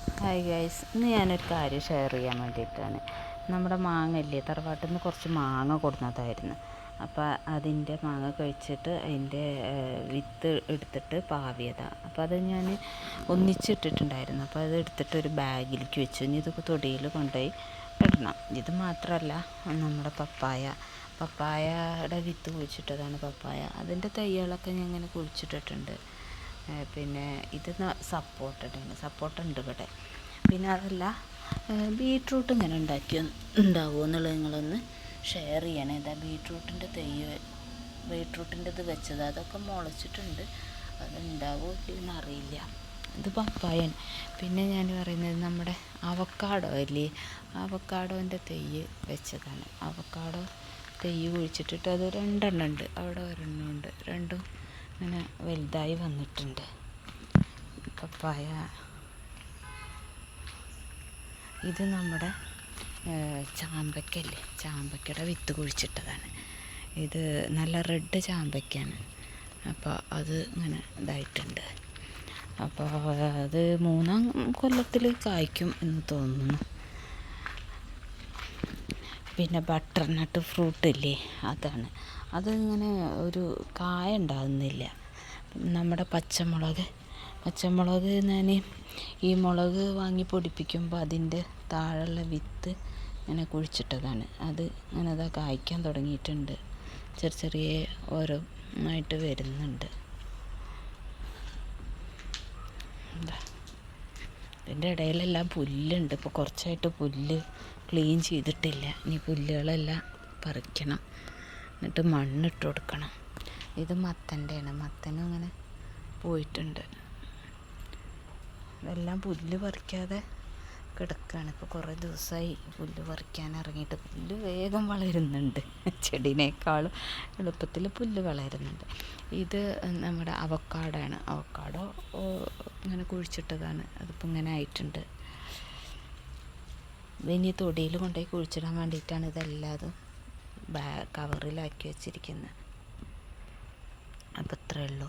Hi guys, ഇന്ന് ഞാനൊരു കാര്യം ഷെയർ ചെയ്യാൻ വേണ്ടിയിട്ടാണ്. നമ്മുടെ മാങ്ങ ഇല്ലേ, തറവാട്ടിൽ നിന്ന് കുറച്ച് മാങ്ങ കൊടുക്കുന്നതായിരുന്നു. അപ്പോൾ അതിൻ്റെ മാങ്ങ കഴിച്ചിട്ട് അതിൻ്റെ വിത്ത് എടുത്തിട്ട് പാവിയതാണ്. അപ്പോൾ അത് ഞാൻ ഒന്നിച്ചിട്ടിട്ടുണ്ടായിരുന്നു. അപ്പോൾ അത് എടുത്തിട്ട് ഒരു ബാഗിലേക്ക് വെച്ചു. ഇനി ഇത് തൊടിയിൽ കൊണ്ടുപോയി ഇടണം. ഇത് മാത്രമല്ല, നമ്മുടെ പപ്പായയുടെ വിത്ത് കുഴിച്ചിട്ടതാണ്. അതിൻ്റെ തൈകളൊക്കെ ഞാൻ ഇങ്ങനെ കുഴിച്ചിട്ടിട്ടുണ്ട്. പിന്നെ ഇത് സപ്പോർട്ട ഉണ്ട് ഇവിടെ. പിന്നെ അതല്ല, ബീട്രൂട്ട് ഇങ്ങനെ ഉണ്ടാവുമോ എന്നുള്ളത് നിങ്ങളൊന്ന് ഷെയർ ചെയ്യണേ. ഇതാ ബീട്രൂട്ടിൻ്റെ ഇത് വെച്ചത്, അതൊക്കെ മുളച്ചിട്ടുണ്ട്. അത് ഉണ്ടാവുമോ ഇല്ലെന്ന് അറിയില്ല. ഇത് പപ്പായാണ്. പിന്നെ ഞാൻ പറയുന്നത് നമ്മുടെ അവക്കാഡോ ഇല്ലേ, അവക്കാഡോൻ്റെ തൈ വെച്ചതാണ്. അവക്കാഡോ തൈ കുഴിച്ചിട്ടിട്ട് അത് 2 എണ്ണം ഉണ്ട്. അവിടെ ഒരെണ്ണം ഉണ്ട്. രണ്ടും ഇങ്ങനെ വലുതായി വന്നിട്ടുണ്ട്. പപ്പായ ഇത് നമ്മുടെ ചാമ്പയ്ക്കല്ലേ, ചാമ്പയ്ക്കയുടെ വിത്ത് കുഴിച്ചിട്ടതാണ്. ഇത് നല്ല റെഡ് ചാമ്പയ്ക്കാണ്. അപ്പോൾ അത് ഇങ്ങനെ ഇതായിട്ടുണ്ട്. അപ്പോൾ അത് 3-ാം കൊല്ലത്തിൽ കായ്ക്കും എന്ന് തോന്നുന്നു. പിന്നെ ബട്ടർനട്ട് ഫ്രൂട്ട് ഇല്ലേ, അതാണ്. അതിങ്ങനെ ഒരു കായ ഉണ്ടാകുന്നില്ല. നമ്മുടെ പച്ചമുളക് ഞാൻ ഈ മുളക് വാങ്ങി പൊടിപ്പിക്കുമ്പോൾ അതിൻ്റെ താഴെയുള്ള വിത്ത് ഇങ്ങനെ കുഴിച്ചിട്ടതാണ്. അത് ഇങ്ങനെ അതാ കായ്ക്കാൻ തുടങ്ങിയിട്ടുണ്ട്. ചെറിയ ഓരോന്നായിട്ട് വരുന്നുണ്ട്. എന്താ, ഇതിൻ്റെ ഇടയിലെല്ലാം പുല്ലുണ്ട്. ഇപ്പോൾ കുറച്ചായിട്ട് പുല്ല് ക്ലീൻ ചെയ്തിട്ടില്ല. ഇനി പുല്ലുകളെല്ലാം പറിക്കണം, എന്നിട്ട് മണ്ണിട്ട് കൊടുക്കണം. ഇത് മത്തൻ്റെയാണ്. മത്തനും ഇങ്ങനെ പോയിട്ടുണ്ട്. ഇതെല്ലാം പുല്ല് പറിക്കാതെ കിടക്കുകയാണ്. ഇപ്പോൾ കുറേ ദിവസമായി പുല്ല് പറിക്കാൻ ഇറങ്ങിയിട്ട്. പുല്ല് വേഗം വളരുന്നുണ്ട്, ചെടീനേക്കാളും എളുപ്പത്തിൽ പുല്ല് വളരുന്നുണ്ട്. ഇത് നമ്മുടെ അവക്കാഡോയാണ്. അവക്കാഡോ ഇങ്ങനെ കുഴിച്ചിട്ടതാണ്. അതിപ്പോൾ ഇങ്ങനെ ആയിട്ടുണ്ട്. ഇനി തൊടിയിൽ കൊണ്ടുപോയി കുഴിച്ചിടാൻ വേണ്ടിയിട്ടാണ് ഇതെല്ലാതും കവറിലാക്കി വെച്ചിരിക്കുന്നത്. അപ്പോൾ ഇത്രയേ ഉള്ളൂ.